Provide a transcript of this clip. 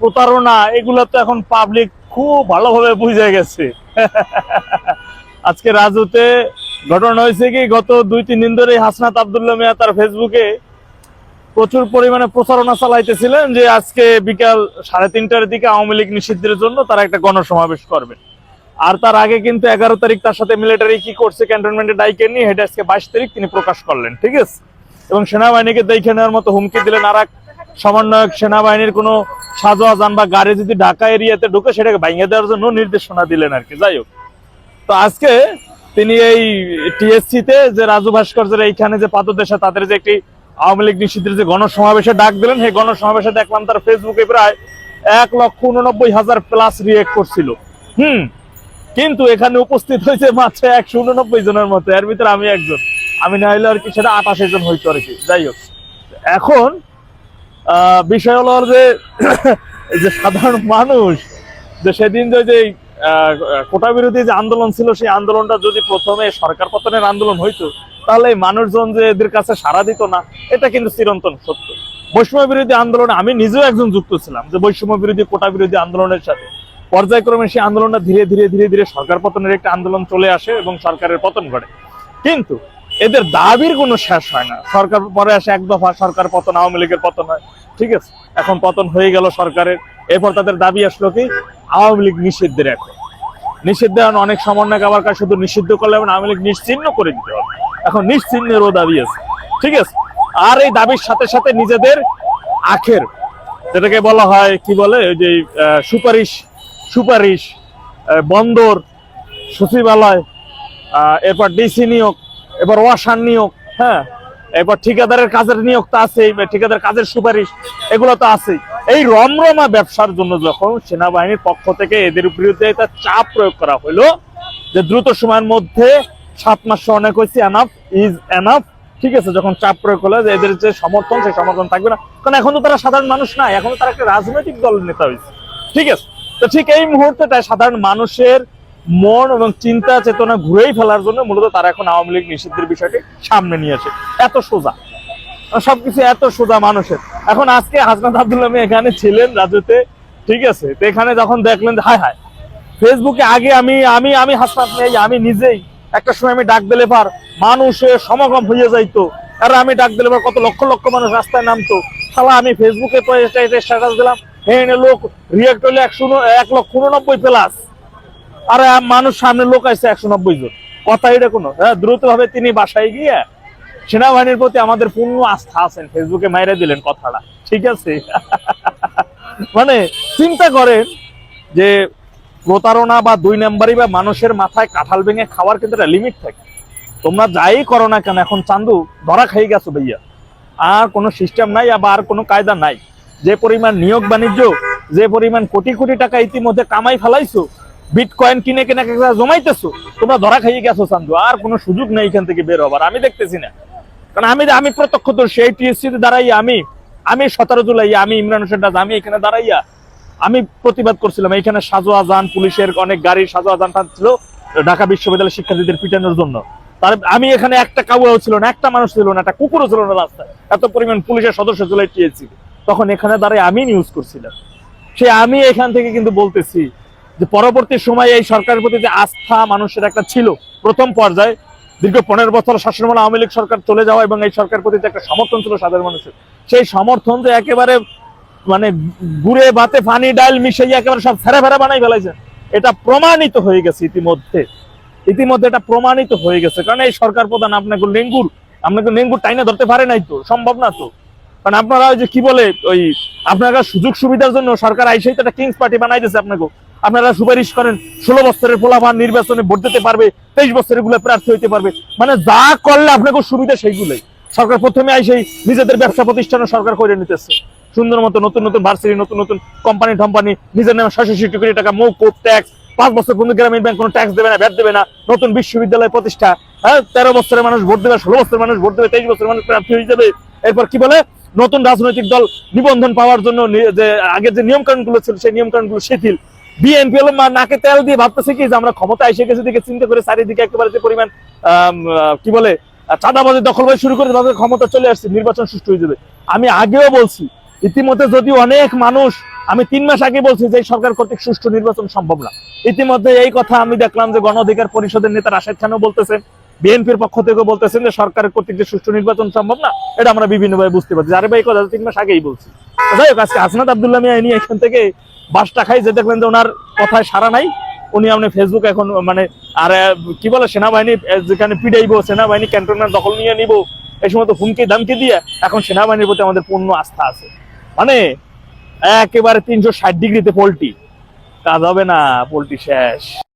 প্রতারণা এগুলো তো এখন পাবলিক খুব ভালোভাবে বুঝে গেছে। আজকে রাজুতে ঘটনা হয়েছে কি, গত 2-3 দিন ধরে হাসনাত আব্দুল্লাহ মিয়া তার ফেসবুকে প্রচুর পরিমাণে প্রচারণা চালাইতেছিলেন যে আজকে বিকাল 3:30টার দিকে আওয়ামী লীগ নিষিদ্ধের জন্য তারা একটা গণসমাবেশ করবে। আর তার আগে কিন্তু 11 তারিখ তার সাথে মিলিটারি কি করছে ক্যান্টনমেন্টে ডাইকে নিয়ে, এটা আজকে 22 তারিখ তিনি প্রকাশ করলেন, ঠিক আছে। এবং সেনাবাহিনীকে দেখে নেওয়ার মতো হুমকি দিলেন। আর এক সমন্বয়ক সেনাবাহিনীর কোনো সাজোয়া যান বা গাড়ি যদি ঢাকা এরিয়াতে ঢুকে সেটাকে ভাঙিয়ে দেওয়ার জন্য নির্দেশনা দিলেন আর কি। যাই হোক, তো আজকে তিনি এই টিএসসিতে যে রাজু ভাস্কর্যের এইখানে যে পাদদেশে তাদের যে একটি আওয়ামী লীগ নিষিদ্ধের যে গণসমাবেশে ডাক দিলেন, সেই গণসমাবেশে দেখলাম তার ফেসবুকে প্রায় 1,89,000 প্লাস রিয়েক্ট করছিল। কিন্তু এখানে উপস্থিত হয়েছে মাত্র 189 জনের মতো, এর ভিতরে আমি একজন, আমি না হইলে আর কি সেটা 28 জন হইতো আর কি। যাই হোক, এখন বিষয় হলো যে সাধারণ মানুষ যে সেদিন যে কোটা বিরোধী যে আন্দোলন ছিল, সেই আন্দোলনটা যদি প্রথমে সরকার পতনের আন্দোলন হইতো তাহলে এই মানুষজন যে এদের কাছে সাড়া দিত না, এটা কিন্তু চিরন্তন সত্য। বৈষম্য বিরোধী আন্দোলনে আমি নিজেও একজন যুক্ত ছিলাম, যে বৈষম্য বিরোধী কোটা বিরোধী আন্দোলনের সাথে পর্যায়ক্রমে সেই আন্দোলনটা ধীরে ধীরে সরকার পতনের একটা আন্দোলন চলে আসে এবং সরকারের পতন ঘটে। কিন্তু এদের দাবির কোনো শেষ হয় না। সরকার পরে আসে এক দফা সরকার পতন, আওয়ামী লীগের পতন হয়, ঠিক আছে। এখন পতন হয়ে গেল সরকারের, এরপর তাদের দাবি আসলো কি আওয়ামী লীগ নিষিদ্ধের। এখন নিষিদ্ধ অনেক সমন্বয়ক আবার শুধু নিষিদ্ধ করলে আওয়ামী লীগ নিশ্চিহ্ন করে দিতে হবে, এখন নিশ্চিহ্নেরও দাবি আছে, ঠিক আছে। আর এই দাবির সাথে সাথে নিজেদের আখের যেটাকে বলা হয় কি বলে ওই যে সুপারিশ বন্দর সচিবালয়, এরপর ডিসি নিয়োগ, এবার ওয়াসার নিয়োগ, হ্যাঁ, এরপর ঠিকাদারের কাজের নিয়োগ তো আছেই, ঠিকাদার কাজের সুপারিশ, এগুলো তো আছেই। এই রমরমা ব্যবসার জন্য যখন সেনাবাহিনীর পক্ষ থেকে এদের বিরুদ্ধে একটা চাপ প্রয়োগ করা হলো যে দ্রুত সময়ের মধ্যে 7 মাস অনেক হয়েছে, এনাফ ইজ এনাফ, ঠিক আছে। যখন চাপ প্রয়োগ হলো যে এদের যে সমর্থন, সেই সমর্থন থাকবে না, কারণ এখন তো তারা সাধারণ মানুষ নাই, এখন তো তারা একটা রাজনৈতিক দলের নেতা হয়েছে, ঠিক আছে। তো ঠিক এই মুহূর্তে সাধারণ মানুষের মন এবং চিন্তা চেতনা ঘুরেই ফেলার জন্য মূলত তারা এখন আওয়ামী লীগ নিষিদ্ধের বিষয়টি সামনে নিয়ে আসে। এত সোজা সবকিছু, এত সোজা মানুষের। এখন আজকে হাসনাত আব্দুল্লাহ মিয়া এখানে ছিলেন রাজুতে, ঠিক আছে। তো এখানে যখন দেখলেন হায় হায়, ফেসবুকে আগে আমি হাসনাত মিয়া আমি নিজেই একটা সময় আমি ডাক দিলে পার মানুষের সমাগম হয়ে যাইতো, আর আমি ডাক দিলে পার কত লক্ষ লক্ষ মানুষ রাস্তায় নামতো। শালা আমি ফেসবুকে স্ট্যাটাস দিলাম, লোক রিয়েক্ট হইলে 1,89,000 প্লাস, আর মানুষ সামনে লোক আছে 190 জন। কথা এটা কোনো দ্রুত ভাবে তিনি বাসায় গিয়ে সেনাবাহিনীর প্রতি আমাদের পূর্ণ আস্থা আছেন ফেসবুকে মাইরে দিলেন কথাটা, ঠিক আছে। মানে চিন্তা করেন যে প্রতারণা বা 2 নাম্বারই বা মানুষের মাথায় কাঁঠাল ভেঙে খাওয়ার কিন্তু একটা লিমিট থাকে। তোমরা যাই করো না কেন, এখন চান্দু ধরা খেয়ে গেছো ভাইয়া, আর কোনো সিস্টেম নাই, আবার কোনো কায়দা নাই। যে পরিমাণ নিয়োগ বাণিজ্য, যে পরিমাণ কোটি কোটি টাকা ইতিমধ্যে কামাই ফেলাইছো, বিটকয়েন কিনে জমাইতেছো, তোমরা ধরা খাইয়ে গেছো চান্দু, আর কোনো সুযোগ নেই এখান থেকে বের হবার। আমি দেখতেছি না, কারণ আমি প্রত্যক্ষদর্শী। এই টিএসসিতে দাঁড়াইয়া আমি 17 জুলাই আমি ইমরান হোসেন রাজা, আমি এখানে দাঁড়াইয়া আমি প্রতিবাদ করছিলাম। এখানে সাজোয়া যান, পুলিশের অনেক গাড়ির সাজোয়া যান ছিল ঢাকা বিশ্ববিদ্যালয়ের শিক্ষার্থীদের পিটানোর জন্য। তার আমি এখানে একটা কাউয়াও ছিল না, একটা মানুষ ছিল না, একটা কুকুরও ছিল না রাস্তায়, এত পরিমাণ পুলিশের সদস্য ছিল টিএসসি। তখন এখানে দাঁড়াই আমি নিউজ করছিলাম। আমি এখান থেকে কিন্তু বলতেছি যে পরবর্তী সময়ে এই সরকারের প্রতি যে আস্থা মানুষের একটা ছিল প্রথম পর্যায়ে, দীর্ঘ 15 বছর শাসনমূলক আওয়ামী লীগ সরকার চলে যাওয়া এবং এই সরকারের প্রতি যে একটা সমর্থন ছিল সাধারণ মানুষের, সেই সমর্থন যে একেবারে মানে গুড়ে ভাতে পানি ডাল মিশিয়ে একেবারে সব ফেরা ফেরা বানাই ফেলাইছে, এটা প্রমাণিত হয়ে গেছে ইতিমধ্যে এটা প্রমাণিত হয়ে গেছে। কারণ এই সরকার প্রধান আপনাকে লেঙ্গুর টাইনে ধরতে পারে নাই, তো সম্ভব না। তো কারণ আপনারা ওই যে কি বলে ওই আপনারা সুযোগ সুবিধার জন্য সরকার আইসেই তো একটা কিংস পার্টি বানাই দিয়েছে আপনাকে। আপনারা সুপারিশ করেন 16 বছরের পোলাপান নির্বাচনে ভোট দিতে পারবে, 23 বছরের গুলো প্রার্থী হইতে পারবে, মানে যা করলে আপনাকে সুবিধা সেইগুলোই সরকার প্রথমে আইসেই নিজেদের ব্যবসা প্রতিষ্ঠান সরকার করে নিতেছে সুন্দর মতো। নতুন নতুন ভার্সিটি, নতুন নতুন কোম্পানি নিজের নামে 66 কোটি টাকা মৌকুব ট্যাক্স, 5 বছর পর্যন্ত গ্রামীণ ব্যাংক কোনো ট্যাক্স দেবে না, ভ্যাট দেবে না, নতুন বিশ্ববিদ্যালয় প্রতিষ্ঠা, 13 বছরের মানুষ ভোট দেবে, 16 বছরের মানুষ ভোট দেবে, 23 বছরের মানুষ প্রার্থী হয়ে যাবে। এরপর কি বলে নতুন রাজনৈতিক দল নিবন্ধন পাওয়ার জন্য যে আগের যে নিয়ম কানুন গুলো ছিল সেই নিয়ম কানুন গুলো শিথিল। বিএনপি হলো নাকে তেল দিয়ে ভাবতেছে কি যে আমরা ক্ষমতা এসে গেছে দিকে চিন্তা করে চারিদিকে একেবারে যে পরিমাণ কি বলে চাঁদাবাজি দখলবাজি শুরু করে ক্ষমতা চলে আসছে, নির্বাচন সুষ্ঠু হয়ে যাবে। আমি আগেও বলছি ইতিমধ্যে যদি অনেক মানুষ আমি 3 মাস আগে বলছি যে এই সরকার কর্তৃক সুষ্ঠু নির্বাচন সম্ভব না। ইতিমধ্যে এই কথা আমি দেখলাম যে গণ অধিকার পরিষদের নেতা রাশেদ খানও বলতেছেন, বিএনপির পক্ষ থেকে বলতেছেন যে সরকারের কর্তৃক যে সুষ্ঠু নির্বাচন সম্ভব না, এটা আমরা বিভিন্নভাবে বুঝতে পারছি। আরে ভাই, কথা 3 মাস আগেই বলছি। যাই হোক, আজকে হাসনাত আব্দুল্লাহ মিয়া নিয়ে এখান থেকে বাসটা খাই, যে দেখলেন যে ওনার কথায় সাড়া নাই। উনি আপনি ফেসবুক এখন মানে আর কি বলে সেনাবাহিনী যেখানে পিড়াইবো, সেনাবাহিনী ক্যান্টনমেন্ট দখল নিয়ে নিব, এই সময় তো হুমকি দামকি দিয়ে এখন সেনাবাহিনীর প্রতি আমাদের পূর্ণ আস্থা আছে। মানে একেবারে 360 ডিগ্রিতে পোল্টি, কাজ হবে না, পোল্টি শেষ।